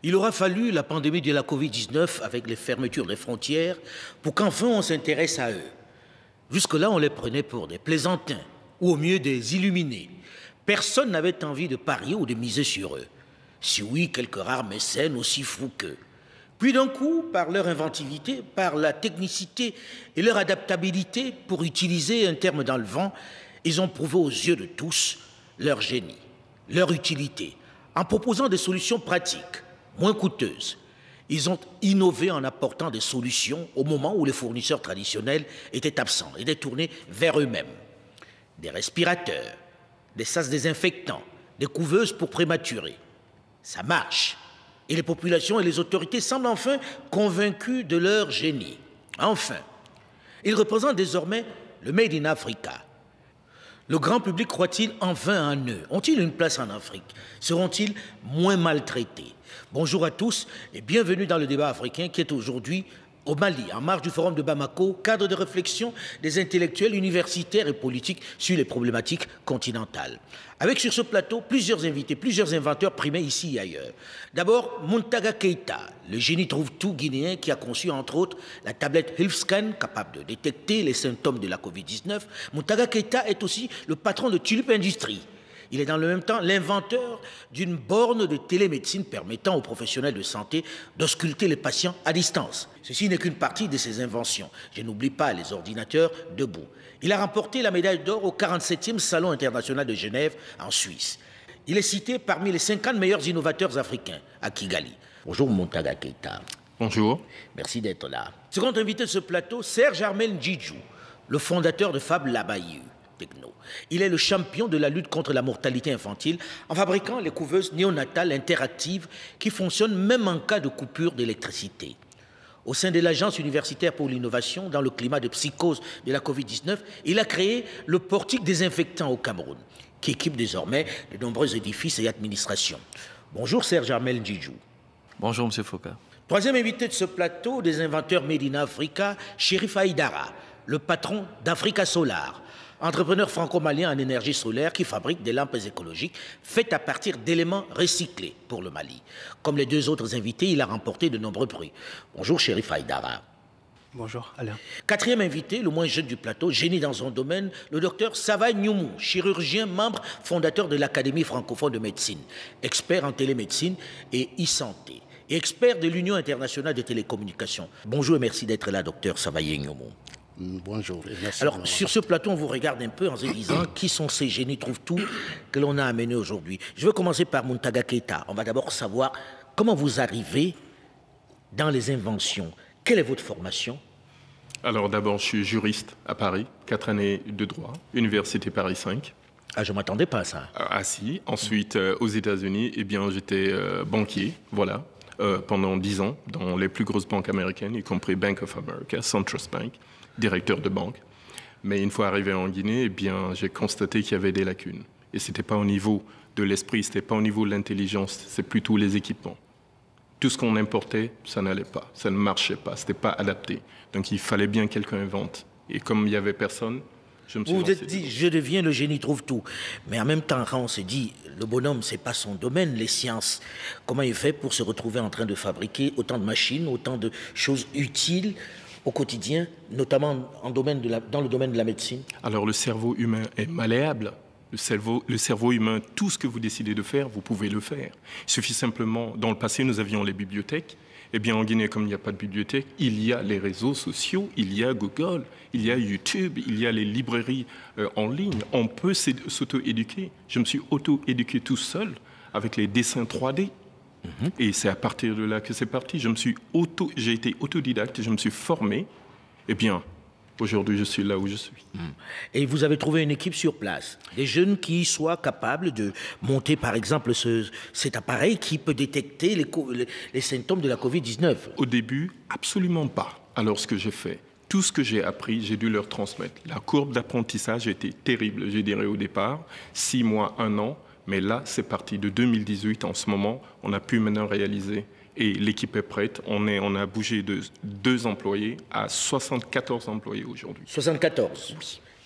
Il aura fallu la pandémie de la Covid-19 avec les fermetures des frontières pour qu'enfin on s'intéresse à eux. Jusque-là, on les prenait pour des plaisantins ou au mieux des illuminés. Personne n'avait envie de parier ou de miser sur eux. Si oui, quelques rares mécènes aussi fous qu'eux. Puis d'un coup, par leur inventivité, par la technicité et leur adaptabilité, pour utiliser un terme dans le vent, ils ont prouvé aux yeux de tous leur génie, leur utilité, en proposant des solutions pratiques, moins coûteuses. Ils ont innové en apportant des solutions au moment où les fournisseurs traditionnels étaient absents et détournés vers eux-mêmes. Des respirateurs, des sas désinfectants, des couveuses pour prématurés. Ça marche. Et les populations et les autorités semblent enfin convaincus de leur génie. Enfin, ils représentent désormais le Made in Africa. Le grand public croit-il enfin en eux? Ont-ils une place en Afrique? Seront-ils moins maltraités? Bonjour à tous et bienvenue dans le débat africain qui est aujourd'hui au Mali, en marge du forum de Bamako, cadre de réflexion des intellectuels universitaires et politiques sur les problématiques continentales. Avec sur ce plateau plusieurs invités, plusieurs inventeurs primés ici et ailleurs. D'abord, Muntaga Keita, le génie trouve-tout guinéen qui a conçu entre autres la tablette HealthScan, capable de détecter les symptômes de la Covid-19. Muntaga Keita est aussi le patron de Tulip Industries. Il est dans le même temps l'inventeur d'une borne de télémédecine permettant aux professionnels de santé d'ausculter les patients à distance. Ceci n'est qu'une partie de ses inventions. Je n'oublie pas les ordinateurs debout. Il a remporté la médaille d'or au 47e Salon international de Genève en Suisse. Il est cité parmi les 50 meilleurs innovateurs africains à Kigali. Bonjour Muntaga Keita. Bonjour. Merci d'être là. Second invité de ce plateau, Serge Armel Ndjidjou, le fondateur de Fab Labayu. Techno. Il est le champion de la lutte contre la mortalité infantile en fabriquant les couveuses néonatales interactives qui fonctionnent même en cas de coupure d'électricité. Au sein de l'Agence universitaire pour l'innovation, dans le climat de psychose de la Covid-19, il a créé le portique désinfectant au Cameroun, qui équipe désormais de nombreux édifices et administrations. Bonjour Serge Armel Ndjidjou. Bonjour M. Foucault. Troisième invité de ce plateau, des inventeurs Made in Africa, Chérif Aïdara, le patron d'Africa Solar, entrepreneur franco-malien en énergie solaire qui fabrique des lampes écologiques faites à partir d'éléments recyclés pour le Mali. Comme les deux autres invités, il a remporté de nombreux prix. Bonjour Chérif Aïdara. Bonjour Alain. Quatrième invité, le moins jeune du plateau, génie dans son domaine, le docteur Savaï Nyoumou, chirurgien, membre fondateur de l'Académie francophone de médecine, expert en télémédecine et e-santé, et expert de l'Union internationale des télécommunications. Bonjour et merci d'être là, docteur Savaï Nyoumou. Bonjour. Merci. Alors, sur ce plateau, on vous regarde un peu en se disant qui sont ces génies trouve-tout que l'on a amenés aujourd'hui. Je vais commencer par Muntaga Keita. On va d'abord savoir comment vous arrivez dans les inventions. Quelle est votre formation? Alors d'abord, je suis juriste à Paris, 4 années de droit, Université Paris 5. Ah, je ne m'attendais pas à ça. Ah si. Ensuite, aux États-Unis, eh bien, j'étais banquier, voilà, pendant 10 ans, dans les plus grosses banques américaines, y compris Bank of America, SunTrust Bank, directeur de banque. Mais une fois arrivé en Guinée, eh bien, j'ai constaté qu'il y avait des lacunes. Et ce n'était pas au niveau de l'esprit, ce n'était pas au niveau de l'intelligence, c'est plutôt les équipements. Tout ce qu'on importait, ça n'allait pas, ça ne marchait pas, ce n'était pas adapté. Donc il fallait bien que quelqu'un invente. Et comme il n'y avait personne, je me suis lancé. Vous vous êtes dit, je deviens le génie trouve-tout. Mais en même temps, quand on se dit, le bonhomme, ce n'est pas son domaine, les sciences, comment il fait pour se retrouver en train de fabriquer autant de machines, autant de choses utiles au quotidien, notamment dans le domaine de la médecine? Alors le cerveau humain est malléable. Le cerveau humain, tout ce que vous décidez de faire, vous pouvez le faire. Il suffit simplement, dans le passé, nous avions les bibliothèques. Eh bien, en Guinée, comme il n'y a pas de bibliothèque, il y a les réseaux sociaux, il y a Google, il y a YouTube, il y a les librairies en ligne. On peut s'auto-éduquer. Je me suis auto-éduqué tout seul avec les dessins 3D. Et c'est à partir de là que c'est parti. J'ai été autodidacte, je me suis formé. Eh bien, aujourd'hui, je suis là où je suis. Et vous avez trouvé une équipe sur place, des jeunes qui soient capables de monter, par exemple, cet appareil qui peut détecter les symptômes de la Covid-19. Au début, absolument pas. Alors, ce que j'ai fait, tout ce que j'ai appris, j'ai dû leur transmettre. La courbe d'apprentissage a été terrible, je dirais au départ, 6 mois, 1 an. Mais là, c'est parti de 2018. En ce moment, on a pu maintenant réaliser. Et l'équipe est prête. On a bougé de 2 employés à 74 employés aujourd'hui. 74.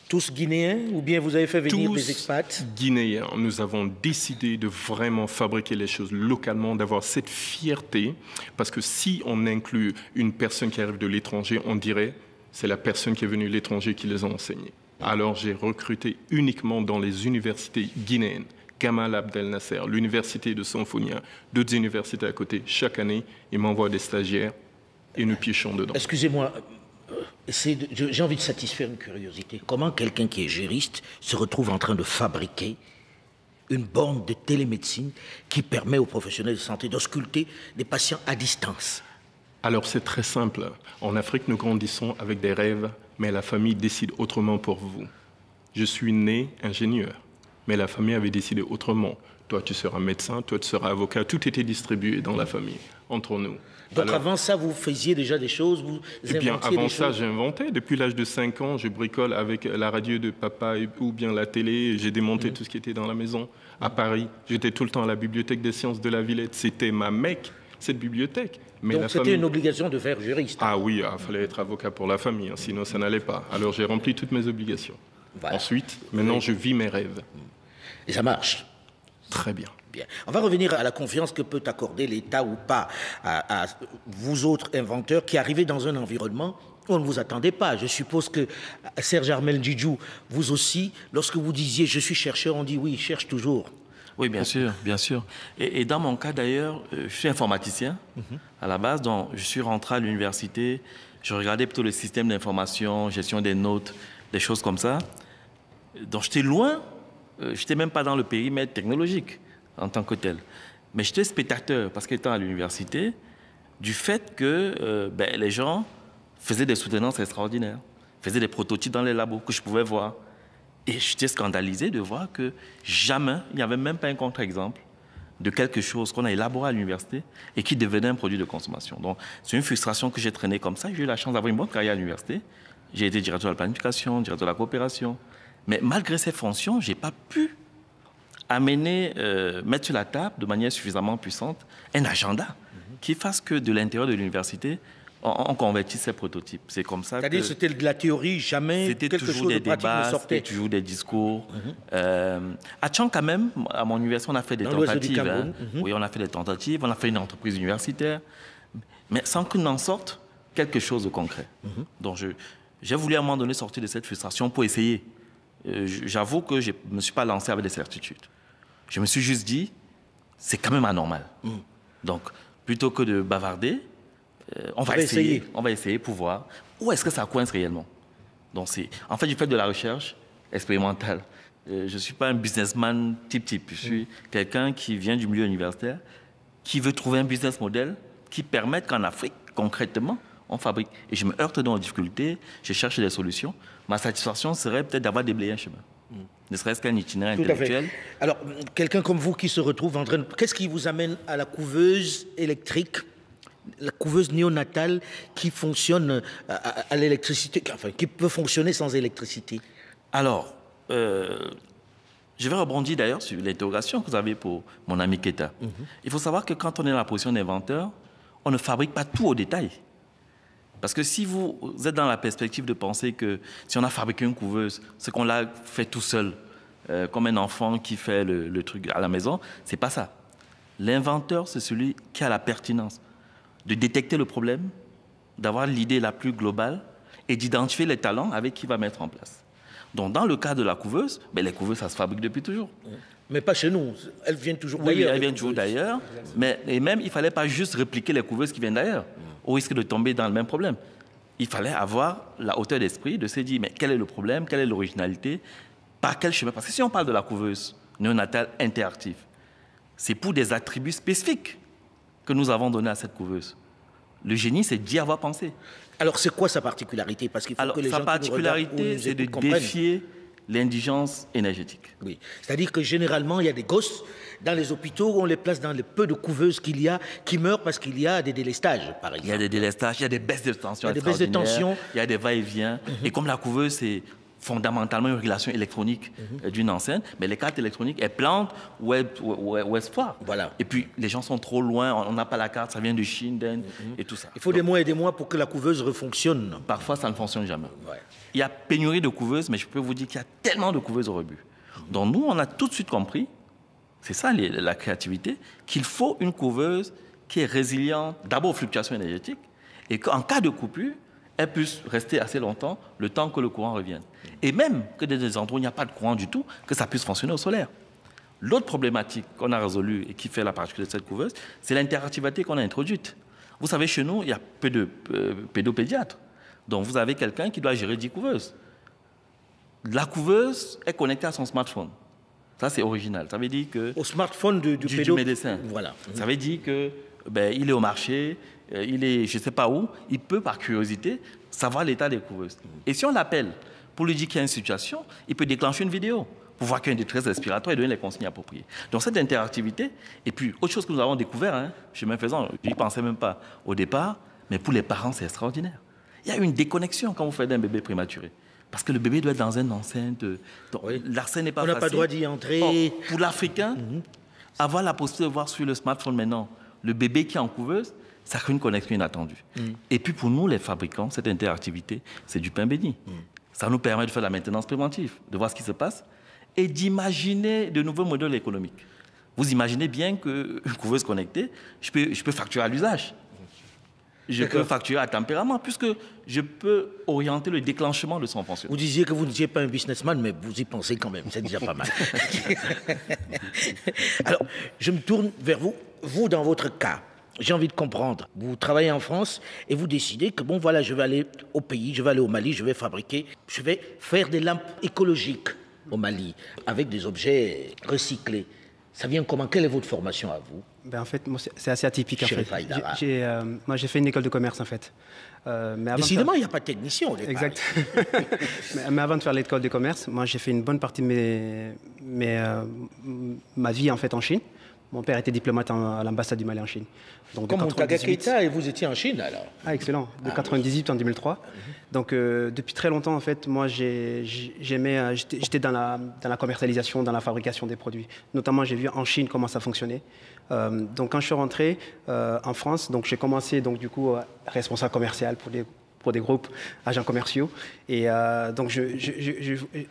Tous guinéens ou bien vous avez fait venir des expats? Tous guinéens. Nous avons décidé de vraiment fabriquer les choses localement, d'avoir cette fierté, parce que si on inclut une personne qui arrive de l'étranger, on dirait c'est la personne qui est venue de l'étranger qui les a enseignés. Alors j'ai recruté uniquement dans les universités guinéennes. Gamal Abdel Nasser, l'université de Sanfonia, d'autres universités à côté. Chaque année, ils m'envoient des stagiaires et nous piochons dedans. Excusez-moi, j'ai envie de satisfaire une curiosité. Comment quelqu'un qui est juriste se retrouve en train de fabriquer une borne de télémédecine qui permet aux professionnels de santé d'ausculter des patients à distance? Alors c'est très simple. En Afrique, nous grandissons avec des rêves, mais la famille décide autrement pour vous. Je suis né ingénieur, mais la famille avait décidé autrement. Toi, tu seras médecin, toi, tu seras avocat. Tout était distribué dans la famille, entre nous. Donc avant ça, vous faisiez déjà des choses, vous inventiez des choses? Eh bien, avant ça, j'inventais. Depuis l'âge de 5 ans, je bricole avec la radio de papa ou bien la télé. J'ai démonté tout ce qui était dans la maison. À Paris, j'étais tout le temps à la bibliothèque des sciences de la Villette. C'était ma mecque, cette bibliothèque. Mais donc c'était une obligation de faire juriste? Ah oui, il fallait être avocat pour la famille, sinon ça n'allait pas. Alors j'ai rempli toutes mes obligations. Voilà. Ensuite, maintenant, je vis mes rêves. Et ça marche? Très bien. Bien. On va revenir à la confiance que peut accorder l'État ou pas à vous autres inventeurs qui arrivez dans un environnement où on ne vous attendait pas. Je suppose que Serge Armel Djidjou, vous aussi, lorsque vous disiez « je suis chercheur », on dit « oui, il cherche toujours ». Oui, bien sûr, bien sûr. Et dans mon cas d'ailleurs, je suis informaticien à la base, donc je suis rentré à l'université, je regardais plutôt le système d'information, gestion des notes, des choses comme ça. Donc j'étais loin, je n'étais même pas dans le périmètre technologique en tant que tel. Mais j'étais spectateur, parce qu'étant à l'université, du fait que les gens faisaient des soutenances extraordinaires, faisaient des prototypes dans les labos que je pouvais voir. Et j'étais scandalisé de voir que jamais, il n'y avait même pas un contre-exemple de quelque chose qu'on a élaboré à l'université et qui devenait un produit de consommation. Donc, c'est une frustration que j'ai traînée comme ça. J'ai eu la chance d'avoir une bonne carrière à l'université. J'ai été directeur de la planification, directeur de la coopération. Mais malgré ces fonctions, je n'ai pas pu mettre sur la table de manière suffisamment puissante un agenda qui fasse que de l'intérieur de l'université, on convertit ces prototypes. C'est comme ça. C'est-à-dire que c'était de la théorie, jamais quelque chose de pratique ne sortait. C'était toujours des discours. À Tchang, quand même, à mon université, on a fait des tentatives. Oui, on a fait des tentatives, on a fait une entreprise universitaire, mais sans qu'il n'en sorte quelque chose de concret. Donc, j'ai voulu à un moment donné sortir de cette frustration pour essayer. J'avoue que je ne me suis pas lancé avec des certitudes. Je me suis juste dit, c'est quand même anormal. Donc, plutôt que de bavarder, on va essayer pour voir où est-ce que ça coince réellement. Donc en fait, je fais de la recherche expérimentale. Je ne suis pas un businessman type. Je suis quelqu'un qui vient du milieu universitaire, qui veut trouver un business model qui permette qu'en Afrique, concrètement, on fabrique. Et je me heurte dans les difficultés, je cherche des solutions. Ma satisfaction serait peut-être d'avoir déblayé un chemin. Ne serait-ce qu'un itinéraire intellectuel. Alors, quelqu'un comme vous qui se retrouve en train de... Qu'est-ce qui vous amène à la couveuse électrique, la couveuse néonatale qui fonctionne à l'électricité, enfin, qui peut fonctionner sans électricité? Alors, je vais rebondir d'ailleurs sur l'interrogation que vous avez pour mon ami Keita. Il faut savoir que quand on est dans la position d'inventeur, on ne fabrique pas tout au détail. Parce que si vous êtes dans la perspective de penser que si on a fabriqué une couveuse, c'est qu'on l'a fait tout seul, comme un enfant qui fait le truc à la maison, c'est pas ça. L'inventeur, c'est celui qui a la pertinence de détecter le problème, d'avoir l'idée la plus globale et d'identifier les talents avec qui il va mettre en place. Donc, dans le cas de la couveuse, les couveuses, ça se fabrique depuis toujours. Mais pas chez nous. Elles viennent toujours d'ailleurs. Oui, elles viennent toujours d'ailleurs. Et même, il ne fallait pas juste répliquer les couveuses qui viennent d'ailleurs, au risque de tomber dans le même problème. Il fallait avoir la hauteur d'esprit de se dire, mais quel est le problème, quelle est l'originalité, par quel chemin? Parce que si on parle de la couveuse néonatale interactive, c'est pour des attributs spécifiques que nous avons donnés à cette couveuse. Le génie, c'est d'y avoir pensé. Alors, c'est quoi sa particularité? Parce qu'il faut que les gens sa particularité, c'est de défier l'indigence énergétique. Oui. C'est-à-dire que généralement, il y a des gosses dans les hôpitaux où on les place dans le peu de couveuses qu'il y a, qui meurent parce qu'il y a des délestages, par exemple. Il y a des délestages, il y a des baisses de tension. Il y a des baisses de tension. Il y a des va-et-vient. Et comme la couveuse, c'est fondamentalement une régulation électronique d'une enseigne, mais les cartes électroniques, elles plantent ou elles se foirent. Voilà. Et puis, les gens sont trop loin, on n'a pas la carte, ça vient de Chine, d'Inde, et tout ça. Il faut des mois et des mois pour que la couveuse refonctionne. Parfois, ça ne fonctionne jamais. Ouais. Il y a pénurie de couveuses, mais je peux vous dire qu'il y a tellement de couveuses au rebut. Donc, nous, on a tout de suite compris, c'est ça la créativité, qu'il faut une couveuse qui est résiliente, d'abord aux fluctuations énergétiques, et qu'en cas de coupure, elle puisse rester assez longtemps, le temps que le courant revienne. Et même que dans des endroits où il n'y a pas de courant du tout, que ça puisse fonctionner au solaire. L'autre problématique qu'on a résolue et qui fait la particularité de cette couveuse, c'est l'interactivité qu'on a introduite. Vous savez, chez nous, il y a peu de pédopédiatres. Donc, vous avez quelqu'un qui doit gérer 10 couveuses. La couveuse est connectée à son smartphone. Ça, c'est original. Ça veut dire que... Au smartphone du médecin. Voilà. Ça veut dire que il est au marché, il est je ne sais pas où, il peut, par curiosité, savoir l'état des couveuses. Et si on l'appelle pour lui dire qu'il y a une situation, il peut déclencher une vidéo pour voir qu'il y a une détresse respiratoire et donner les consignes appropriées. Donc cette interactivité, et puis autre chose que nous avons découvert, chemin faisant, je n'y pensais même pas au départ, mais pour les parents, c'est extraordinaire. Il y a une déconnexion quand vous faites un bébé prématuré. Parce que le bébé doit être dans une enceinte. Oui. L'accès n'est pas facile. On n'a pas le droit d'y entrer. Pour l'Africain, avoir la possibilité de voir sur le smartphone maintenant le bébé qui est en couveuse, ça crée une connexion inattendue. Et puis pour nous, les fabricants, cette interactivité, c'est du pain béni. Ça nous permet de faire la maintenance préventive, de voir ce qui se passe et d'imaginer de nouveaux modèles économiques. Vous imaginez bien qu'une couveuse connectée, je peux facturer à l'usage. Je peux facturer à tempérament, puisque je peux orienter le déclenchement de son fonctionnement. Vous disiez que vous n'étiez pas un businessman, mais vous y pensez quand même, c'est déjà pas mal. Alors, je me tourne vers vous. Vous, dans votre cas, j'ai envie de comprendre. Vous travaillez en France et vous décidez que, bon, voilà, je vais aller au pays, je vais aller au Mali, je vais faire des lampes écologiques au Mali, avec des objets recyclés. Ça vient comment? Quelle est votre formation à vous? En fait, moi, c'est assez atypique. En fait. Moi, j'ai fait une école de commerce, en fait. Décidément, il n'y a pas de technicien au départ. Exact. mais avant de faire l'école de commerce, moi, j'ai fait une bonne partie de ma vie, en fait, en Chine. Mon père était diplomate à l'ambassade du Mali en Chine. Donc, comme Montaga Keïta, et vous étiez en Chine, alors? Ah, excellent. De 98 en 2003. Donc, depuis très longtemps, en fait, moi, j'étais dans la commercialisation, dans la fabrication des produits. Notamment, j'ai vu en Chine comment ça fonctionnait. Donc, quand je suis rentré en France, donc j'ai commencé, donc, du coup, responsable commercial pour des groupes agents commerciaux. Et donc,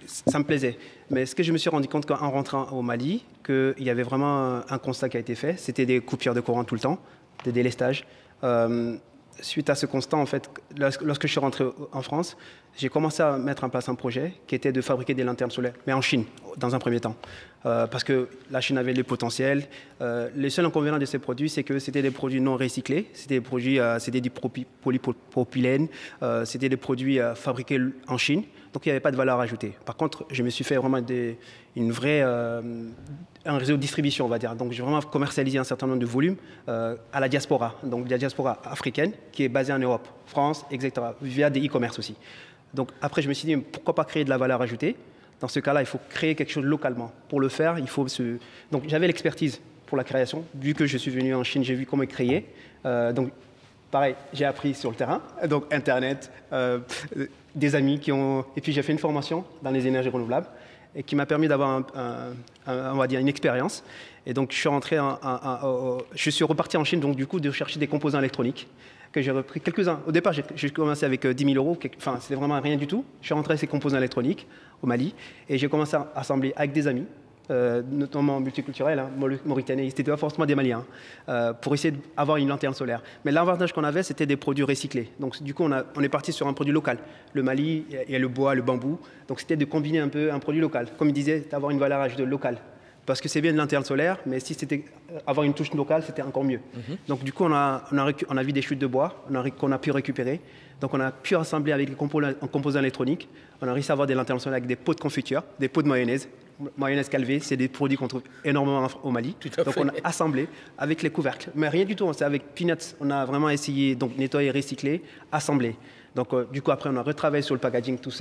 ça me plaisait. Mais ce que je me suis rendu compte en rentrant au Mali, qu'il y avait vraiment un constat qui a été fait. C'était des coupures de courant tout le temps, des délestages. Suite à ce constat, en fait, lorsque je suis rentré en France, j'ai commencé à mettre en place un projet qui était de fabriquer des lanternes solaires, mais en Chine, dans un premier temps. Parce que la Chine avait le potentiel. Le seul inconvénient de ces produits, c'est que c'était des produits non recyclés. C'était des produits, c'était du polypropylène. C'était des produits fabriqués en Chine. Donc, il n'y avait pas de valeur ajoutée. Par contre, je me suis fait vraiment un réseau de distribution, on va dire. Donc, j'ai vraiment commercialisé un certain nombre de volumes à la diaspora. Donc, la diaspora africaine qui est basée en Europe, France, etc., via des e-commerce aussi. Donc, après, je me suis dit, pourquoi pas créer de la valeur ajoutée? Dans ce cas-là, il faut créer quelque chose localement. Pour le faire, il faut Donc, j'avais l'expertise pour la création. Vu que je suis venu en Chine, j'ai vu comment créer. Donc, pareil, j'ai appris sur le terrain. Donc, Internet, des amis et puis, j'ai fait une formation dans les énergies renouvelables et qui m'a permis d'avoir, on va dire, une expérience. Et donc, je suis reparti en Chine, donc, du coup, de chercher des composants électroniques que j'ai repris quelques-uns. Au départ, j'ai commencé avec 10 000 euros. Enfin, c'était vraiment rien du tout. Je suis rentré avec ces composants électroniques au Mali et j'ai commencé à assembler avec des amis, notamment multiculturels, mauritaniens, c'était pas forcément des Maliens, pour essayer d'avoir une lanterne solaire. Mais l'avantage qu'on avait, c'était des produits recyclés. Donc, du coup, on est parti sur un produit local. Le Mali, il y a le bois, le bambou. Donc, c'était de combiner un peu un produit local. Comme il disait, d'avoir une valeur ajoutée locale. Parce que c'est bien de lanterne solaire, mais si c'était avoir une touche locale, c'était encore mieux. Donc, du coup, on a vu des chutes de bois qu'on a pu récupérer. Donc, on a pu assembler avec les composants électroniques. On a réussi à avoir des lanternes solaires avec des pots de confiture, des pots de mayonnaise. Mayonnaise calvée, c'est des produits qu'on trouve énormément au Mali. Donc, on a assemblé avec les couvercles. Mais rien du tout, c'est avec peanuts. On a vraiment essayé, donc, nettoyer, recycler, assembler. Donc, du coup, après, on a retravaillé sur le packaging, tout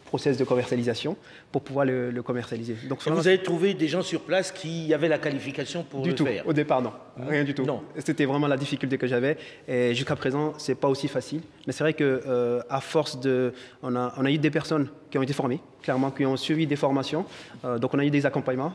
process de commercialisation pour pouvoir le commercialiser. Donc, et vous avez trouvé des gens sur place qui avaient la qualification pour le faire? Au départ, non. Rien du tout. Non. C'était vraiment la difficulté que j'avais. Et jusqu'à présent, ce n'est pas aussi facile. Mais c'est vrai qu'à force de... On a eu des personnes qui ont été formées, clairement, qui ont suivi des formations. Donc, on a eu des accompagnements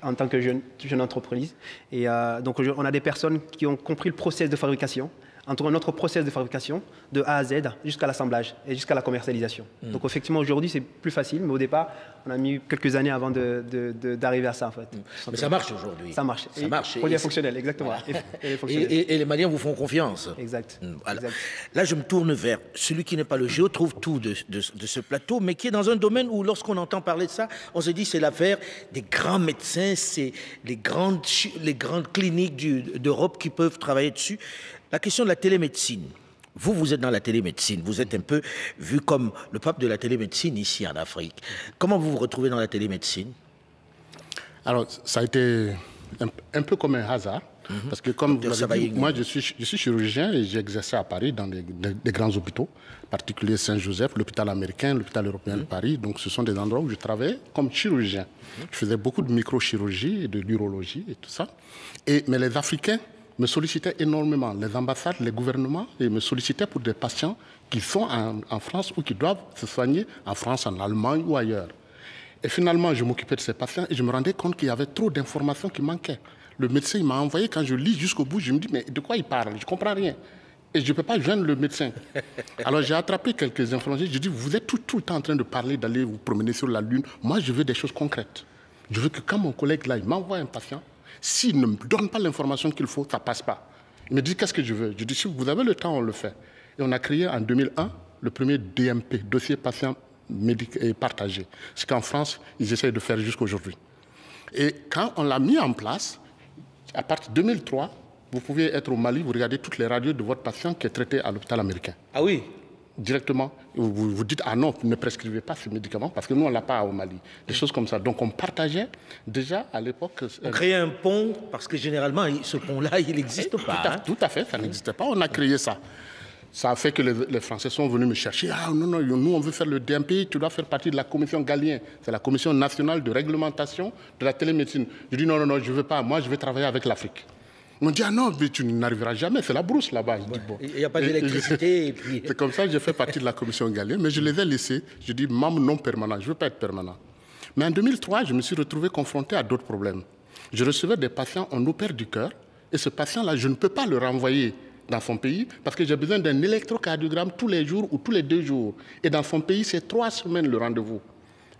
en tant que jeune entreprise. Et donc, on a des personnes qui ont compris le process de fabrication, entre notre process de fabrication de A à Z jusqu'à l'assemblage et jusqu'à la commercialisation. Donc effectivement aujourd'hui c'est plus facile, mais au départ on a mis quelques années avant d'arriver à ça en fait. Mais ça marche aujourd'hui. Ça marche. Ça marche. Produit fonctionnel, exactement. Et les Maliens vous font confiance. Exact. Voilà. Exact. Là je me tourne vers celui qui n'est pas le géo, trouve tout de ce plateau, mais qui est dans un domaine où lorsqu'on entend parler de ça, on se dit c'est l'affaire des grands médecins, c'est les grandes cliniques d'Europe qui peuvent travailler dessus. La question de la télémédecine. Vous êtes dans la télémédecine. Vous êtes un peu vu comme le pape de la télémédecine ici en Afrique. Comment vous vous retrouvez dans la télémédecine? Alors, ça a été un peu comme un hasard. Parce que comme vous l'avez dit, moi je suis chirurgien et j'ai exercé à Paris dans des grands hôpitaux, en particulier Saint-Joseph, l'hôpital américain, l'hôpital européen de Paris. Donc ce sont des endroits où je travaillais comme chirurgien. Je faisais beaucoup de microchirurgie et de l'urologie et tout ça. Mais les Africains me sollicitaient énormément, les ambassades, les gouvernements, et me sollicitaient pour des patients qui sont en France ou qui doivent se soigner en France, en Allemagne ou ailleurs. Et finalement, je m'occupais de ces patients et je me rendais compte qu'il y avait trop d'informations qui manquaient. Le médecin m'a envoyé, quand je lis jusqu'au bout, je me dis, mais de quoi il parle? Je ne comprends rien. Et je ne peux pas joindre le médecin. Alors j'ai attrapé quelques informations, je dis, vous êtes tout le temps en train de parler, d'aller vous promener sur la Lune. Moi, je veux des choses concrètes. Je veux que quand mon collègue là, il m'envoie un patient, s'il ne me donne pas l'information qu'il faut, ça ne passe pas. Il me dit, qu'est-ce que je veux? Je dis, si vous avez le temps, on le fait. Et on a créé en 2001 le premier DMP, dossier patient médical partagé. Ce qu'en France, ils essayent de faire jusqu'aujourd'hui. Et quand on l'a mis en place, à partir de 2003, vous pouvez être au Mali, vous regardez toutes les radios de votre patient qui est traité à l'hôpital américain. Ah oui? Directement, vous dites, ah non, ne prescrivez pas ce médicament parce que nous, on ne l'a pas au Mali. Des choses comme ça. Donc, on partageait déjà à l'époque... On créait un pont parce que généralement, ce pont-là, il n'existe pas. Tout à fait, ça n'existait pas. On a créé ça. Ça a fait que les Français sont venus me chercher. Ah non, non, nous, on veut faire le DMP, tu dois faire partie de la commission Galien. C'est la commission nationale de réglementation de la télémédecine. Je dis, non, non, non, je ne veux pas. Moi, je vais travailler avec l'Afrique. On dit, ah non, mais tu n'arriveras jamais, c'est la brousse là-bas. Il n'y a pas d'électricité. Puis... C'est comme ça que j'ai fait partie de la commission Galien, mais je les ai laissés. Je dis, membre non permanent, je ne veux pas être permanent. Mais en 2003, je me suis retrouvé confronté à d'autres problèmes. Je recevais des patients en opère du cœur, et ce patient-là, je ne peux pas le renvoyer dans son pays parce que j'ai besoin d'un électrocardiogramme tous les jours ou tous les 2 jours. Et dans son pays, c'est 3 semaines le rendez-vous.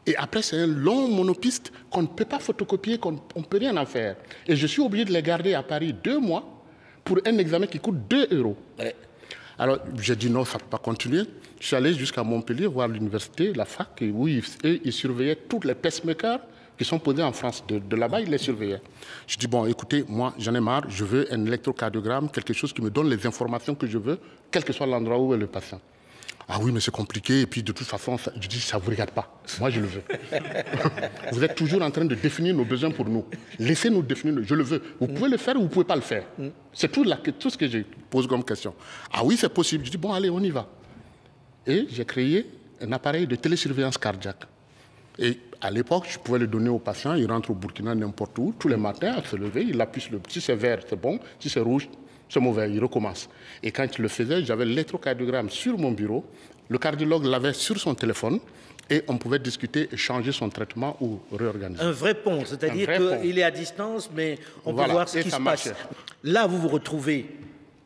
Et après, c'est un long monopiste qu'on ne peut pas photocopier, qu'on ne peut rien en faire. Et je suis obligé de les garder à Paris 2 mois pour un examen qui coûte 2 €. Ouais. Alors, j'ai dit non, ça ne peut pas continuer. Je suis allé jusqu'à Montpellier voir l'université, la fac, où ils surveillaient tous les pacemakers qui sont posés en France. De là-bas, ils les surveillaient. Je dis, bon, écoutez, moi, j'en ai marre, je veux un électrocardiogramme, quelque chose qui me donne les informations que je veux, quel que soit l'endroit où est le patient. Ah oui, mais c'est compliqué, et puis de toute façon, je dis, ça ne vous regarde pas. Moi, je le veux. Vous êtes toujours en train de définir nos besoins pour nous. Laissez-nous définir, je le veux. Vous pouvez le faire ou vous ne pouvez pas le faire. C'est tout ce que je pose comme question. Ah oui, c'est possible. Je dis, bon, allez, on y va. Et j'ai créé un appareil de télésurveillance cardiaque. Et à l'époque, je pouvais le donner au patient, il rentre au Burkina n'importe où, tous les matins, à se lever, il appuie sur le... Si c'est vert, c'est bon, si c'est rouge, c'est mauvais, il recommence. Et quand il le faisait, j'avais l'électrocardiogramme sur mon bureau, le cardiologue l'avait sur son téléphone, et on pouvait discuter et changer son traitement ou réorganiser. Un vrai pont, c'est-à-dire qu'il est à distance, mais on peut voir ce qui se passe. Là, vous vous retrouvez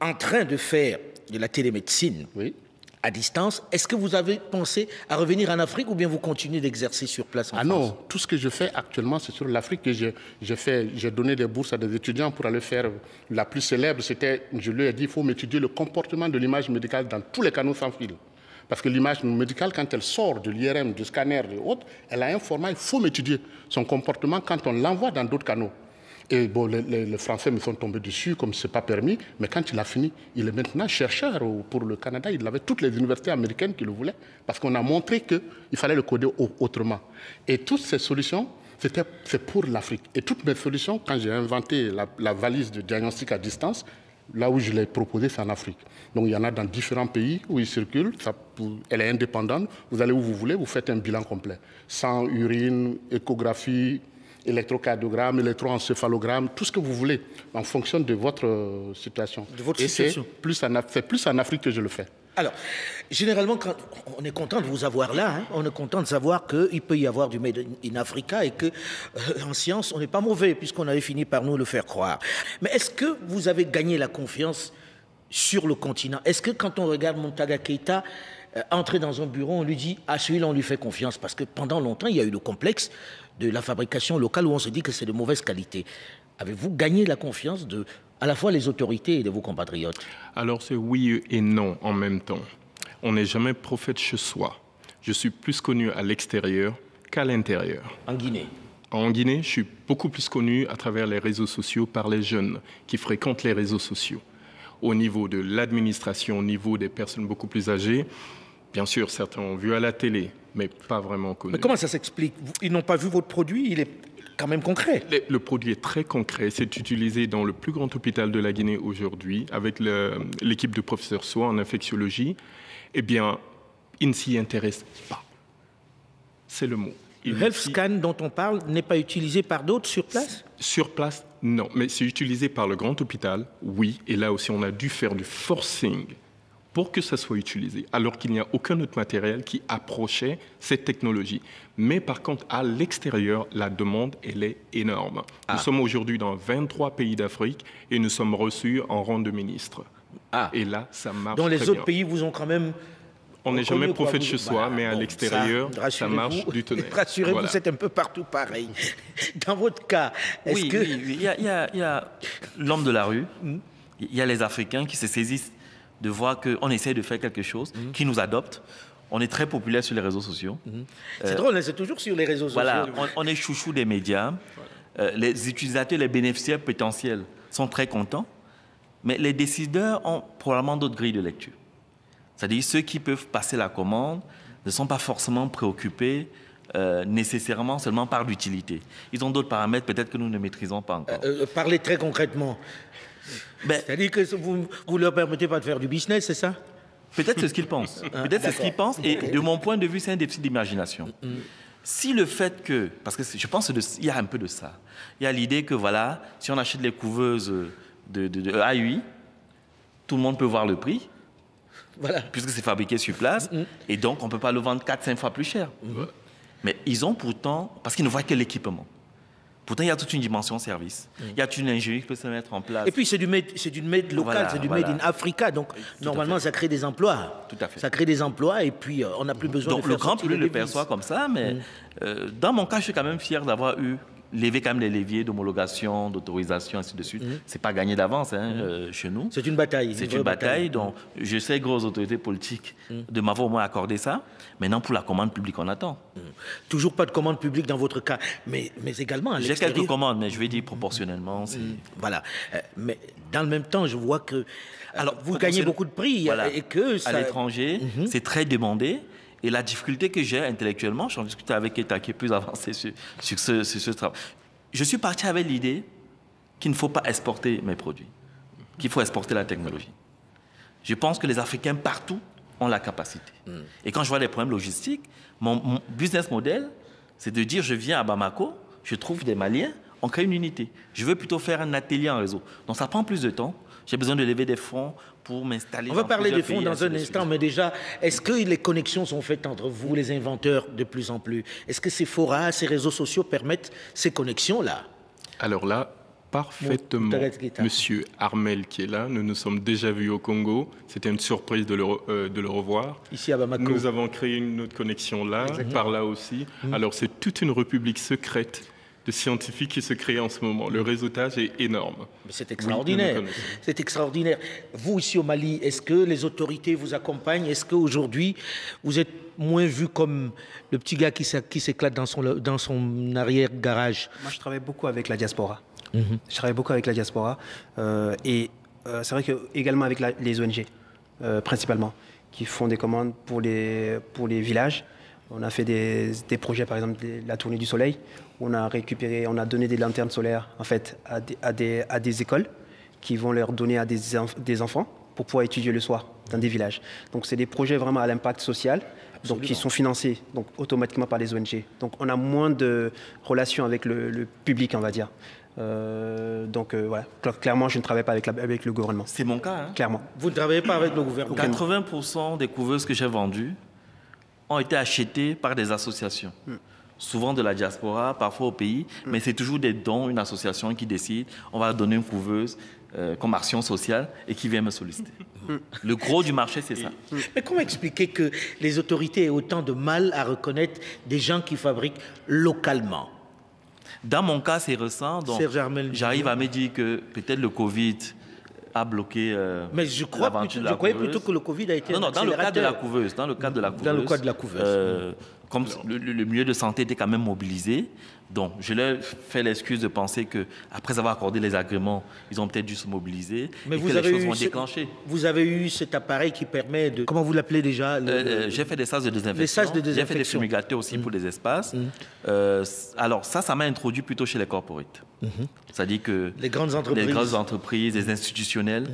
en train de faire de la télémédecine. Oui. À distance. Est-ce que vous avez pensé à revenir en Afrique ou bien vous continuez d'exercer sur place en France? Non, tout ce que je fais actuellement, c'est sur l'Afrique que j'ai donné des bourses à des étudiants pour aller faire. La plus célèbre, c'était, je lui ai dit, il faut m'étudier le comportement de l'image médicale dans tous les canaux sans fil. Parce que l'image médicale, quand elle sort de l'IRM, du scanner et autres, elle a un format, il faut m'étudier son comportement quand on l'envoie dans d'autres canaux. Et bon, les Français me sont tombés dessus comme ce n'est pas permis, mais quand il a fini, il est maintenant chercheur pour le Canada. Il avait toutes les universités américaines qui le voulaient, parce qu'on a montré qu'il fallait le coder autrement. Et toutes ces solutions, c'est pour l'Afrique. Et toutes mes solutions, quand j'ai inventé la valise de diagnostic à distance, Là où je l'ai proposé, c'est en Afrique. Donc il y en a dans différents pays où ils circulent. Elle est indépendante. Vous allez où vous voulez, vous faites un bilan complet. Sang, urine, échographie, électrocardiogramme, électroencéphalogramme, tout ce que vous voulez, en fonction de votre situation. De votre situation. C'est plus en Afrique que je le fais. Alors, généralement, quand on est content de vous avoir là, hein, on est content de savoir qu'il peut y avoir du Made in Africa et qu'en science, on n'est pas mauvais, puisqu'on avait fini par nous le faire croire. Mais est-ce que vous avez gagné la confiance sur le continent? Est-ce que quand on regarde Mountaga Keïta entrer dans un bureau, on lui dit « Ah, celui-là, on lui fait confiance » parce que pendant longtemps, il y a eu le complexe de la fabrication locale où on se dit que c'est de mauvaise qualité. Avez-vous gagné la confiance de à la fois les autorités et de vos compatriotes? Alors c'est oui et non en même temps. On n'est jamais prophète chez soi. Je suis plus connu à l'extérieur qu'à l'intérieur. En Guinée? En Guinée, je suis beaucoup plus connu à travers les réseaux sociaux par les jeunes qui fréquentent les réseaux sociaux. Au niveau de l'administration, au niveau des personnes beaucoup plus âgées, bien sûr, certains ont vu à la télé, mais pas vraiment connus. Mais comment ça s'explique? Ils n'ont pas vu votre produit? Il est quand même concret. Le produit est très concret. C'est utilisé dans le plus grand hôpital de la Guinée aujourd'hui, avec l'équipe de professeur Soa en infectiologie. Eh bien, ils ne s'y intéressent pas. C'est le mot. Le health scan dont on parle n'est pas utilisé par d'autres sur place? Sur place, non. Mais c'est utilisé par le grand hôpital, oui. Et là aussi, on a dû faire du forcing pour que ça soit utilisé, alors qu'il n'y a aucun autre matériel qui approchait cette technologie. Mais par contre, à l'extérieur, la demande, elle est énorme. Nous sommes aujourd'hui dans 23 pays d'Afrique et nous sommes reçus en rang de ministre. Et là, ça marche très bien. Dans les autres pays, vous ont quand même... On n'est jamais prophète chez soi, mais à l'extérieur, ça marche du tonnerre. Rassurez-vous, voilà. C'est un peu partout pareil. Dans votre cas, est-ce que... Oui, il y a l'homme de la rue, il y a les Africains qui se saisissent de voir qu'on essaie de faire quelque chose, qui nous adopte. On est très populaire sur les réseaux sociaux. C'est drôle, c'est toujours sur les réseaux sociaux. Voilà, on est chouchou des médias. Les utilisateurs, les bénéficiaires potentiels sont très contents, mais les décideurs ont probablement d'autres grilles de lecture. C'est-à-dire ceux qui peuvent passer la commande ne sont pas forcément préoccupés nécessairement seulement par l'utilité. Ils ont d'autres paramètres peut-être que nous ne maîtrisons pas encore. Parlez très concrètement. C'est-à-dire que vous ne leur permettez pas de faire du business, c'est ça? Peut-être c'est ce qu'ils pensent. Peut-être c'est ce qu'ils pensent. Et de mon point de vue, c'est un déficit d'imagination. Si le fait que... Parce que je pense qu'il y a un peu de ça. Il y a l'idée que, voilà, si on achète les couveuses de AUI, tout le monde peut voir le prix. Voilà. Puisque c'est fabriqué sur place. Et donc, on ne peut pas le vendre 4-5 fois plus cher. Mais ils ont pourtant... Parce qu'ils ne voient que l'équipement. Pourtant, il y a toute une dimension service. Il y a toute une ingénierie qui peut se mettre en place. Et puis, c'est du made local, voilà, c'est du made in Africa. Donc, normalement, ça crée des emplois. Tout à fait. Ça crée des emplois et puis on n'a plus besoin de faire le grand public le perçoit comme ça, mais dans mon cas, je suis quand même fier d'avoir levé quand même les leviers d'homologation, d'autorisation, ainsi de suite. C'est pas gagné d'avance chez nous. C'est une bataille. C'est une bataille dont je sais, grosses autorités politiques, de m'avoir au moins accordé ça. Maintenant, pour la commande publique, on attend. Toujours pas de commande publique dans votre cas, mais également à l'extérieur. J'ai quelques commandes, mais je vais dire proportionnellement. Voilà. Mais dans le même temps, je vois que vous gagnez beaucoup de prix. Voilà. Et que ça... À l'étranger, c'est très demandé. Et la difficulté que j'ai intellectuellement, j'en discutais avec Keïta qui est plus avancé sur ce travail. Je suis parti avec l'idée qu'il ne faut pas exporter mes produits, qu'il faut exporter la technologie. Je pense que les Africains partout ont la capacité. Et quand je vois les problèmes logistiques, mon business model, c'est de dire je viens à Bamako, je trouve des Maliens, on crée une unité. Je veux plutôt faire un atelier en réseau. Donc ça prend plus de temps. J'ai besoin de lever des fonds pour m'installer. On va parler des fonds dans un instant, mais déjà, est-ce que les connexions sont faites entre vous, les inventeurs, de plus en plus? Est-ce que ces forats, ces réseaux sociaux permettent ces connexions-là? Alors là, parfaitement. Monsieur Armel qui est là, nous nous sommes déjà vus au Congo. C'était une surprise de le revoir. Ici à Bamako. Nous avons créé une autre connexion là, par là aussi. Alors c'est toute une république secrète de scientifiques qui se créent en ce moment. Le réseautage est énorme. Mais c'est extraordinaire. C'est extraordinaire. Vous, ici au Mali, est-ce que les autorités vous accompagnent? Est-ce qu'aujourd'hui, vous êtes moins vu comme le petit gars qui s'éclate dans son arrière-garage? Moi, je travaille beaucoup avec la diaspora. Je travaille beaucoup avec la diaspora. Et c'est vrai que également avec les ONG, principalement, qui font des commandes pour les villages. On a fait des projets, par exemple, la tournée du soleil. On a donné des lanternes solaires, en fait, à des écoles qui vont leur donner à des enfants pour pouvoir étudier le soir dans des villages. Donc c'est des projets vraiment à l'impact social, donc, qui sont financés donc, automatiquement par les ONG. Donc on a moins de relations avec le public, on va dire. Voilà. Clairement, je ne travaille pas avec le gouvernement. C'est mon cas. Hein. Clairement. Vous ne travaillez pas avec le gouvernement? 80% des couveuses que j'ai vendues ont été achetées par des associations. Souvent de la diaspora, parfois au pays, mais c'est toujours des dons, une association qui décide, on va donner une couveuse comme action sociale et qui vient me solliciter. Le gros du marché, c'est ça. Mais comment expliquer que les autorités aient autant de mal à reconnaître des gens qui fabriquent localement? Dans mon cas, c'est récent, donc j'arrive à me dire que peut-être le Covid a bloqué mais je croyais plutôt que le Covid a été non, dans le cadre de la couveuse. Dans le cadre de la couveuse. Comme le milieu de santé était quand même mobilisé, donc je leur fais l'excuse de penser qu'après avoir accordé les agréments, ils ont peut-être dû se mobiliser et que les choses vont déclencher. Vous avez eu cet appareil qui permet de... Comment vous l'appelez déjà? J'ai fait des sas de désinfection. J'ai fait des fumigateurs aussi pour les espaces. Alors ça m'a introduit plutôt chez les corporates. C'est-à-dire que les grandes entreprises, les institutionnels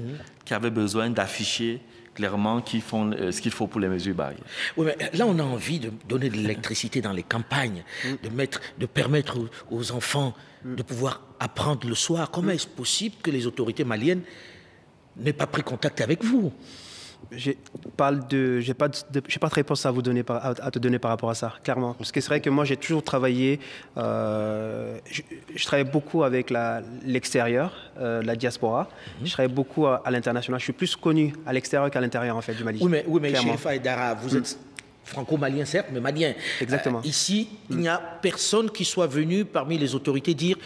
qui avaient besoin d'afficher clairement qui font ce qu'il faut pour les mesures barrières. Oui, mais là, on a envie de donner de l'électricité dans les campagnes, de permettre aux enfants de pouvoir apprendre le soir. Comment est-ce possible que les autorités maliennes n'aient pas pris contact avec vous? J'ai pas de réponse à te donner par rapport à ça, clairement. Parce que c'est vrai que moi, j'ai toujours travaillé, je travaille beaucoup avec l'extérieur, la diaspora. Je travaille beaucoup à l'international. Je suis plus connu à l'extérieur qu'à l'intérieur, en fait, du Mali. Oui, mais Chérif Aïdara, vous êtes franco-malien, certes, mais malien. Exactement. Ici, il n'y a personne qui soit venu parmi les autorités dire...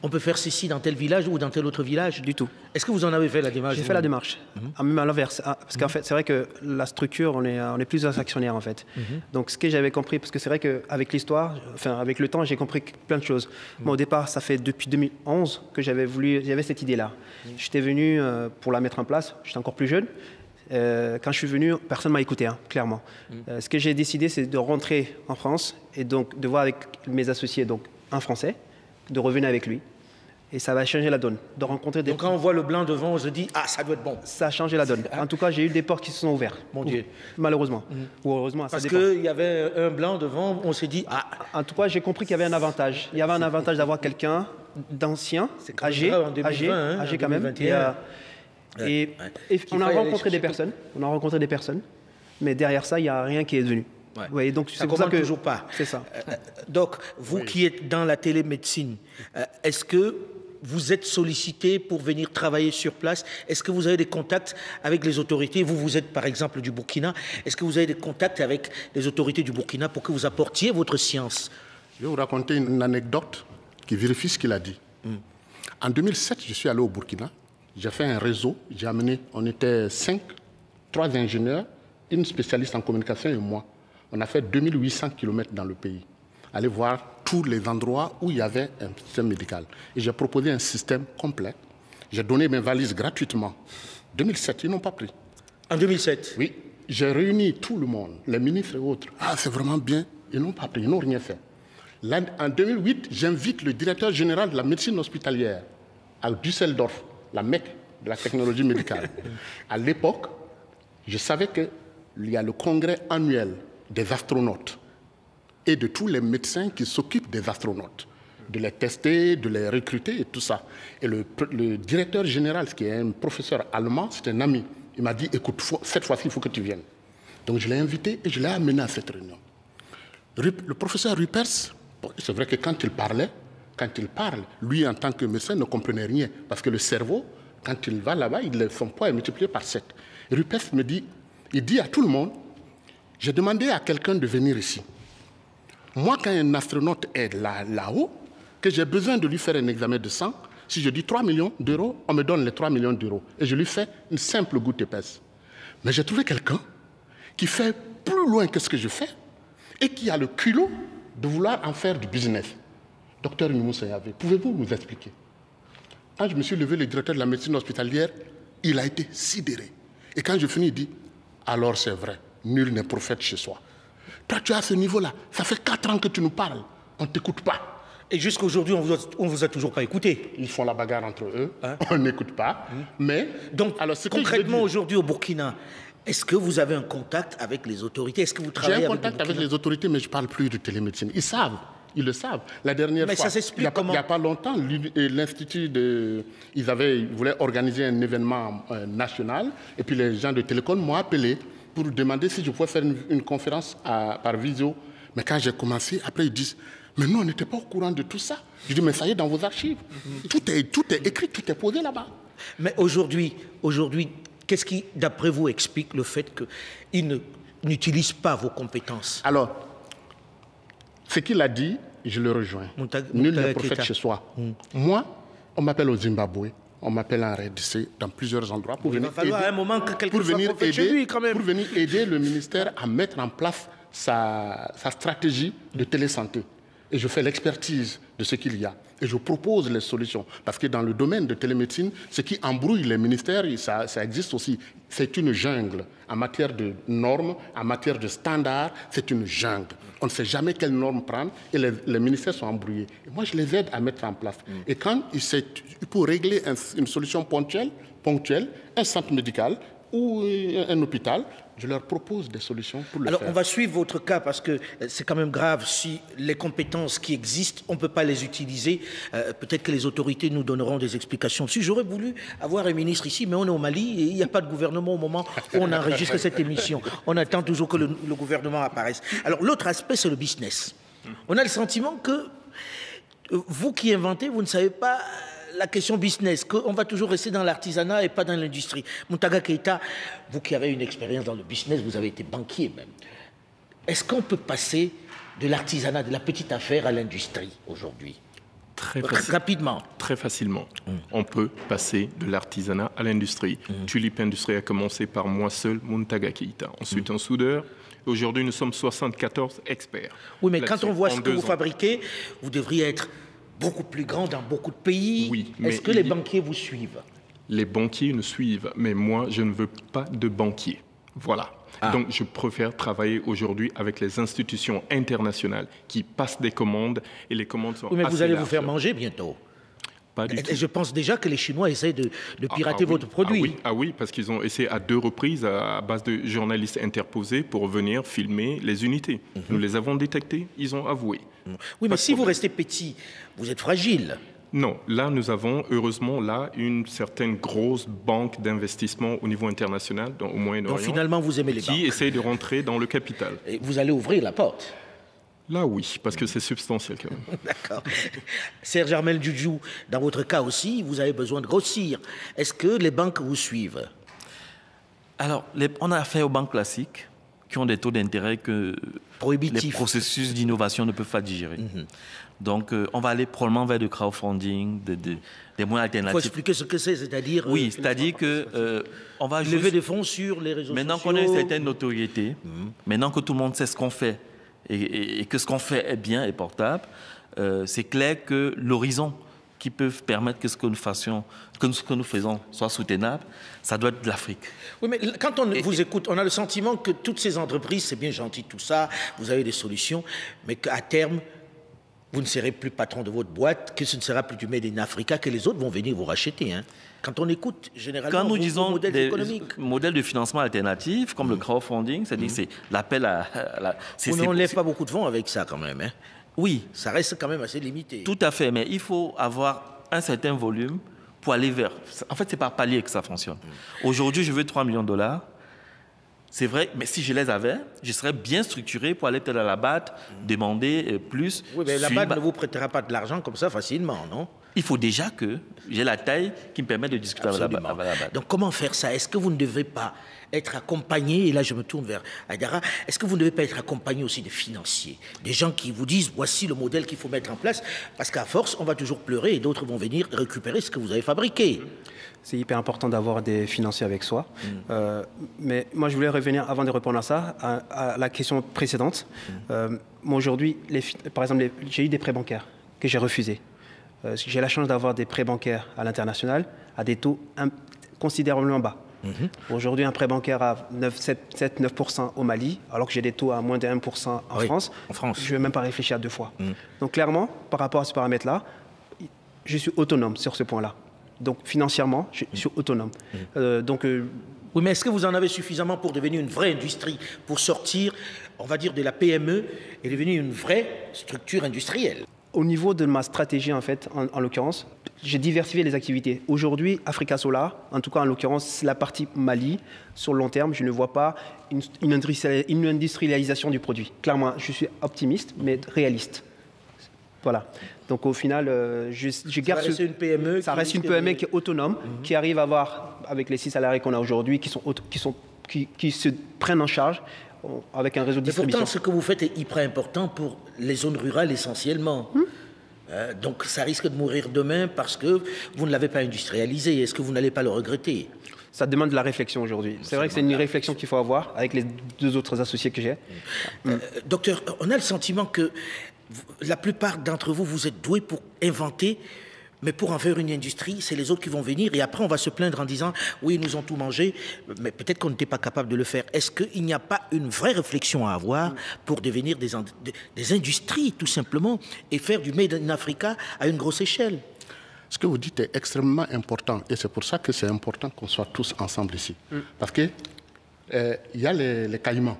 On peut faire ceci dans tel village ou dans tel autre village? Du tout. Est-ce que vous en avez fait la démarche? J'ai fait la démarche, même à l'inverse. Parce qu'en fait, c'est vrai que la structure, on est plusieurs actionnaires, en fait. Donc, ce que j'avais compris, parce que c'est vrai qu'avec l'histoire, avec le temps, j'ai compris plein de choses. Moi, au départ, ça fait depuis 2011 que j'avais cette idée-là. J'étais venu pour la mettre en place, j'étais encore plus jeune. Quand je suis venu, personne ne m'a écouté, clairement. Ce que j'ai décidé, c'est de rentrer en France et donc de voir avec mes associés, donc un Français, de revenir avec lui. Et ça va changer la donne. De rencontrer des... Donc quand on voit le blanc devant, on se dit « Ah, ça doit être bon ». Ça a changé la donne. En tout cas, j'ai eu des portes qui se sont ouvertes. Mon Dieu. Malheureusement. Ou heureusement, parce qu'il y avait un blanc devant, on s'est dit « Ah ». En tout cas, j'ai compris qu'il y avait un avantage. Il y avait un avantage d'avoir quelqu'un d'ancien, âgé quand même. Et on a rencontré des personnes. Mais derrière ça, il n'y a rien qui est devenu. Ouais. Ouais, donc ça commence toujours pas. C'est ça. Donc, vous qui êtes dans la télémédecine, est-ce que vous êtes sollicité pour venir travailler sur place? Est-ce que vous avez des contacts avec les autorités? Vous êtes par exemple du Burkina. Est-ce que vous avez des contacts avec les autorités du Burkina pour que vous apportiez votre science? Je vais vous raconter une anecdote qui vérifie ce qu'il a dit. En 2007, je suis allé au Burkina. J'ai fait un réseau. J'ai amené, on était 3 ingénieurs, une spécialiste en communication et moi. On a fait 2800 km dans le pays. Aller voir tous les endroits où il y avait un système médical. Et j'ai proposé un système complet. J'ai donné mes valises gratuitement. 2007, ils n'ont pas pris. En 2007? Oui. J'ai réuni tout le monde, les ministres et autres. Ah, c'est vraiment bien. Ils n'ont pas pris, ils n'ont rien fait. Là, en 2008, j'invite le directeur général de la médecine hospitalière à Düsseldorf, la Mecque de la technologie médicale. À l'époque, je savais qu'il y a le congrès annuel des astronautes et de tous les médecins qui s'occupent des astronautes, de les tester, de les recruter et tout ça. Et le directeur général, qui est un professeur allemand, c'est un ami, il m'a dit, écoute, cette fois-ci, il faut que tu viennes. Donc je l'ai invité et je l'ai amené à cette réunion. Le professeur Rupers, c'est vrai que quand il parle, lui, en tant que médecin, ne comprenait rien. Parce que le cerveau, quand il va là-bas, son poids est multiplié par 7. Et Rupers me dit, il dit à tout le monde, j'ai demandé à quelqu'un de venir ici. Moi, quand un astronaute est là-haut, que j'ai besoin de lui faire un examen de sang, si je dis 3 millions d'euros, on me donne les 3 millions d'euros. Et je lui fais une simple goutte épaisse. Mais j'ai trouvé quelqu'un qui fait plus loin que ce que je fais et qui a le culot de vouloir en faire du business. Docteur Nimoussa Yave, pouvez-vous nous expliquer? Quand je me suis levé, le directeur de la médecine hospitalière, il a été sidéré. Et quand je finis, il dit, alors c'est vrai, nul n'est prophète chez soi. Toi, tu es à ce niveau-là. Ça fait 4 ans que tu nous parles. On ne t'écoute pas. Et jusqu'à aujourd'hui, on ne vous a toujours pas écouté. Ils font la bagarre entre eux, on n'écoute pas. Mais donc, alors, concrètement, aujourd'hui au Burkina, est-ce que vous avez un contact avec les autorités? Est-ce que vous travaillez J'ai un contact avec les autorités, mais je ne parle plus de télémédecine. Ils savent. Ils le savent. La dernière fois, il n'y a pas longtemps, l'Institut ils voulaient organiser un événement national, et puis les gens de Télécom m'ont appelé pour demander si je pouvais faire une conférence par visio. Mais quand j'ai commencé, après ils disent, mais nous, on n'était pas au courant de tout ça. Je dis, mais ça y est, dans vos archives. Tout est écrit, tout est posé là-bas. Mais aujourd'hui, qu'est-ce qui, d'après vous, explique le fait qu'ils n'utilisent pas vos compétences? Alors, ce qu'il a dit, je le rejoins. Nul n'est prophète chez soi. Moi, on m'appelle au Zimbabwe, on m'appelle en RDC, dans plusieurs endroits, pour venir aider le ministère à mettre en place sa stratégie de télésanté. Et je fais l'expertise de ce qu'il y a. Et je propose les solutions. Parce que dans le domaine de télémédecine, ce qui embrouille les ministères, ça existe aussi. C'est une jungle. En matière de normes, en matière de standards, c'est une jungle. On ne sait jamais quelles normes prendre et les ministères sont embrouillés. Et moi, je les aide à mettre en place. Et quand il faut régler une solution ponctuelle, un centre médical ou un hôpital, je leur propose des solutions pour le faire. Alors, on va suivre votre cas parce que c'est quand même grave si les compétences qui existent, on ne peut pas les utiliser. Peut-être que les autorités nous donneront des explications dessus. J'aurais voulu avoir un ministre ici, mais on est au Mali et il n'y a pas de gouvernement au moment où on enregistre cette émission. On attend toujours que le gouvernement apparaisse. Alors, l'autre aspect, c'est le business. On a le sentiment que vous qui inventez, vous ne savez pas la question business, qu'on va toujours rester dans l'artisanat et pas dans l'industrie. Mountaga Keïta, vous qui avez une expérience dans le business, vous avez été banquier même. Est-ce qu'on peut passer de l'artisanat, de la petite affaire à l'industrie aujourd'hui? Rapidement. Très facilement. On peut passer de l'artisanat à l'industrie. Tulip Industrie a commencé par moi seul, Mountaga Keïta. Ensuite, un soudeur. Aujourd'hui, nous sommes 74 experts. Oui, mais quand on voit ce que vous fabriquez, vous devriez être beaucoup plus grand dans beaucoup de pays. Oui, est-ce que les banquiers vous suivent? Les banquiers nous suivent, mais moi, je ne veux pas de banquiers. Voilà. Donc, je préfère travailler aujourd'hui avec les institutions internationales qui passent des commandes et les commandes sont assez larges. Mais vous allez vous faire manger bientôt. Pas du tout. Je pense déjà que les Chinois essaient de pirater votre produit. Oui, parce qu'ils ont essayé à 2 reprises à base de journalistes interposés pour venir filmer les unités. Nous les avons détectés, ils ont avoué. Oui, mais si vous restez petit, vous êtes fragile. Non, là, nous avons heureusement une certaine grosse banque d'investissement au niveau international, au Moyen-Orient. Donc finalement, vous aimez les banques. Qui essaye de rentrer dans le capital. Et vous allez ouvrir la porte. Là, oui, parce que c'est substantiel quand même. D'accord. Serge Armel Djoudjou, dans votre cas aussi, vous avez besoin de grossir. Est-ce que les banques vous suivent? Alors, on a affaire aux banques classiques qui ont des taux d'intérêt que les processus d'innovation ne peuvent pas digérer. Donc, on va aller probablement vers du crowdfunding, des moyens alternatifs. Il faut expliquer ce que c'est, c'est-à-dire... Oui, c'est-à-dire que on va lever des fonds sur les réseaux sociaux. Maintenant qu'on a une certaine notoriété, maintenant que tout le monde sait ce qu'on fait, et que ce qu'on fait est bien et portable, c'est clair que l'horizon qui peut permettre que ce que nous faisons soit soutenable, ça doit être de l'Afrique. Oui, mais quand on vous écoute, on a le sentiment que toutes ces entreprises, c'est bien gentil tout ça, vous avez des solutions, mais qu'à terme, vous ne serez plus patron de votre boîte, que ce ne sera plus du Made in Africa, que les autres vont venir vous racheter. Hein. Quand on écoute généralement quand nous disons modèles économiques. Modèles de financement alternatifs, comme le crowdfunding, c'est-à-dire c'est l'appel à on n'enlève pas beaucoup de fonds avec ça quand même. Hein. Oui. Ça reste quand même assez limité. Tout à fait, mais il faut avoir un certain volume pour aller vers... En fait, c'est par palier que ça fonctionne. Aujourd'hui, je veux 3 millions de $. C'est vrai, mais si je les avais, je serais bien structuré pour aller peut-être à la BAD, demander plus. Oui, mais la BAD ne vous prêtera pas de l'argent comme ça facilement, non? Il faut déjà que j'ai la taille qui me permet de discuter avec la BAD. Donc comment faire ça? Est-ce que vous ne devez pas être accompagné, et là je me tourne vers Aïdara, est-ce que vous ne devez pas être accompagné aussi des financiers, des gens qui vous disent voici le modèle qu'il faut mettre en place, parce qu'à force on va toujours pleurer et d'autres vont venir récupérer ce que vous avez fabriqué. C'est hyper important d'avoir des financiers avec soi. Mais moi, je voulais revenir, avant de répondre à ça, à la question précédente. Moi, aujourd'hui, par exemple, j'ai eu des prêts bancaires que j'ai refusés. J'ai la chance d'avoir des prêts bancaires à l'international à des taux considérablement bas. Aujourd'hui, un prêt bancaire à 7-9% au Mali, alors que j'ai des taux à moins de 1% en France. Je ne vais même pas réfléchir à 2 fois. Donc clairement, par rapport à ce paramètre-là, je suis autonome sur ce point-là. Donc financièrement, je suis autonome. Oui, mais est-ce que vous en avez suffisamment pour devenir une vraie industrie, pour sortir, on va dire, de la PME et devenir une vraie structure industrielle? Au niveau de ma stratégie, en fait, en l'occurrence, j'ai diversifié les activités. Aujourd'hui, Africa Solar, en tout cas en l'occurrence, la partie Mali, sur le long terme, je ne vois pas une industrialisation du produit. Clairement, je suis optimiste, mais réaliste. Voilà. Donc au final, je garde ça reste une PME. Ça reste une PME qui est autonome, qui arrive à avoir, avec les 6 salariés qu'on a aujourd'hui, qui se prennent en charge avec un réseau de distribution. Pourtant, ce que vous faites est hyper important pour les zones rurales essentiellement. Donc ça risque de mourir demain parce que vous ne l'avez pas industrialisé. Est-ce que vous n'allez pas le regretter? Ça demande de la réflexion aujourd'hui. C'est vrai que c'est une réflexion qu'il faut avoir avec les 2 autres associés que j'ai. Docteur, on a le sentiment que la plupart d'entre vous, vous êtes doués pour inventer, mais pour en faire une industrie, c'est les autres qui vont venir et après on va se plaindre en disant « oui, ils nous ont tout mangé », mais peut-être qu'on n'était pas capable de le faire. Est-ce qu'il n'y a pas une vraie réflexion à avoir pour devenir des industries, tout simplement, et faire du Made in Africa à une grosse échelle? Ce que vous dites est extrêmement important et c'est pour ça que c'est important qu'on soit tous ensemble ici. Parce qu'il y a les caïmans.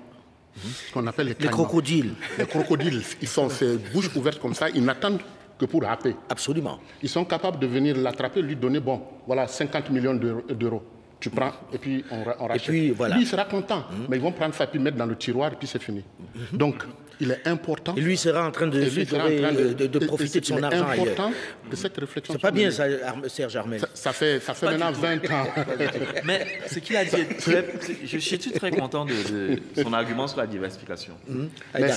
Qu'on appelle les crocodiles. Les crocodiles, ils sont ces bouches ouvertes comme ça, ils n'attendent que pour happer. Absolument. Ils sont capables de venir l'attraper, lui donner, bon, voilà, 50 millions d'euros. Tu prends et puis on rachète. Et puis, voilà. Lui, il sera content, mais ils vont prendre ça et puis mettre dans le tiroir et puis c'est fini. Donc, il est important. Et lui, il sera en train de profiter de son argent ailleurs. C'est important que cette réflexion. C'est pas bien, ça, Serge Armel. Ça fait maintenant 20 ans. Mais ce qu'il a dit, je suis très content de son argument sur la diversification. Mais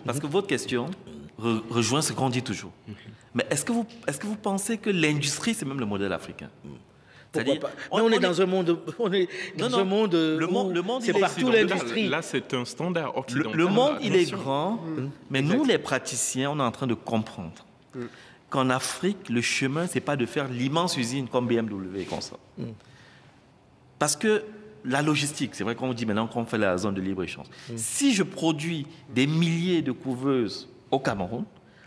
parce que votre question rejoint ce qu'on dit toujours. Mais est-ce que vous pensez que l'industrie, c'est même le modèle africain? Mais on est dans un monde, le monde c'est partout l'industrie. Là, c'est un standard occidental. Le monde, il est grand, mais nous, les praticiens, on est en train de comprendre qu'en Afrique, le chemin, c'est pas de faire l'immense usine comme BMW et comme ça. Parce que la logistique, c'est vrai qu'on dit maintenant qu'on fait la zone de libre-échange. Si je produis des milliers de couveuses au Cameroun,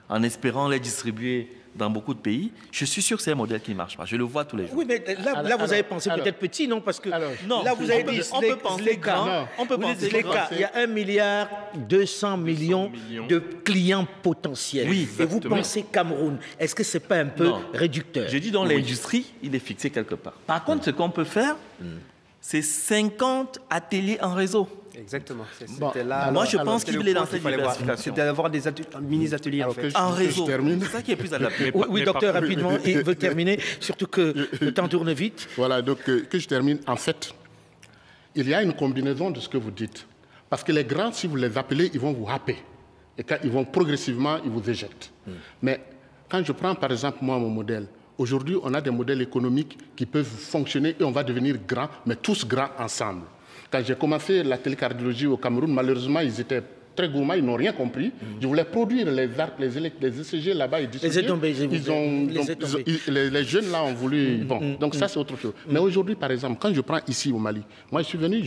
en espérant les distribuer dans beaucoup de pays, je suis sûr que c'est un modèle qui ne marche pas. Je le vois tous les jours. Oui, mais là vous avez pensé peut-être petit, non? Parce que non, là, vous avez dit, on peut penser grand. On peut penser grand. Il y a 1,2 milliard de clients potentiels. Oui, et vous pensez Cameroun. Est-ce que ce n'est pas un peu réducteur? Je dis dans l'industrie, il est fixé quelque part. Par contre, ce qu'on peut faire, c'est 50 ateliers en réseau. Exactement. Moi, je pense qu'il voulait lancer une diversification. C'était d'avoir des mini-ateliers en réseau. C'est ça qui est plus adapté. Oui, docteur, rapidement, il veut terminer, surtout que le temps tourne vite. Voilà, donc que je termine. En fait, il y a une combinaison de ce que vous dites. Parce que les grands, si vous les appelez, ils vont vous happer. Et quand ils vont progressivement, ils vous éjectent. Mais quand je prends, par exemple, moi, mon modèle, aujourd'hui, on a des modèles économiques qui peuvent fonctionner et on va devenir grands, mais tous grands ensemble. Quand j'ai commencé la télécardiologie au Cameroun, malheureusement, ils étaient très gourmands, ils n'ont rien compris. Je voulais produire les ARC, les ECG là-bas et distribuer. Les jeunes là ont voulu... donc ça, c'est autre chose. Mais aujourd'hui, par exemple, quand je prends ici au Mali, moi, je suis venu,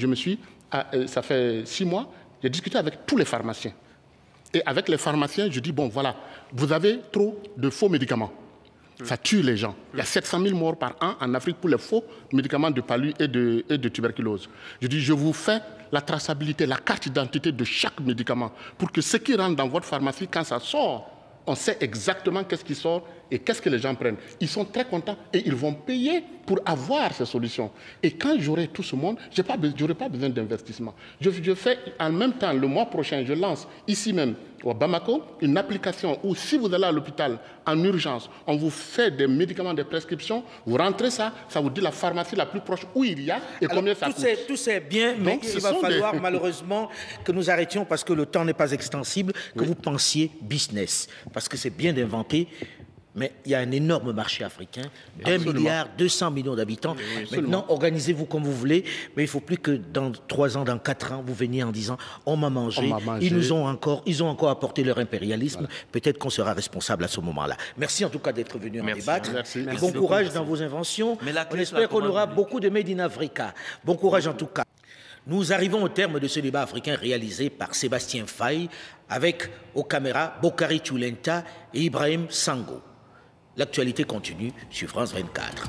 ça fait 6 mois, j'ai discuté avec tous les pharmaciens. Et avec les pharmaciens, je dis, bon, voilà, vous avez trop de faux médicaments. Ça tue les gens. Il y a 700 000 morts par an en Afrique pour les faux médicaments de palu et de tuberculose. Je dis, je vous fais la traçabilité, la carte d'identité de chaque médicament pour que ce qui rentre dans votre pharmacie, quand ça sort, on sait exactement qu'est-ce qui sort et qu'est-ce que les gens prennent. Ils sont très contents et ils vont payer pour avoir ces solutions. Et quand j'aurai tout ce monde, je n'aurai pas besoin d'investissement. Je fais en même temps, le mois prochain, je lance ici même, au Bamako, une application où si vous allez à l'hôpital en urgence, on vous fait des médicaments de prescription, vous rentrez ça vous dit la pharmacie la plus proche où il y a et combien ça coûte. Tout c'est bien, mais il va falloir malheureusement que nous arrêtions parce que le temps n'est pas extensible, que vous pensiez business. Parce que c'est bien d'inventer, Mais il y a un énorme marché africain, d'1 milliard 200 millions d'habitants. Maintenant, organisez-vous comme vous voulez, mais il ne faut plus que dans 3 ans, dans 4 ans, vous veniez en disant on m'a mangé. Ils ont encore apporté leur impérialisme. Voilà. Peut-être qu'on sera responsable à ce moment-là. Merci en tout cas d'être venu en débattre. Merci. Bon courage dans vos inventions. On espère qu'on aura beaucoup de Made in Africa. Bon courage en tout cas. Nous arrivons au terme de ce débat africain réalisé par Sébastien Faye avec aux caméras Bokari Tchoulenta et Ibrahim Sango. L'actualité continue sur France 24.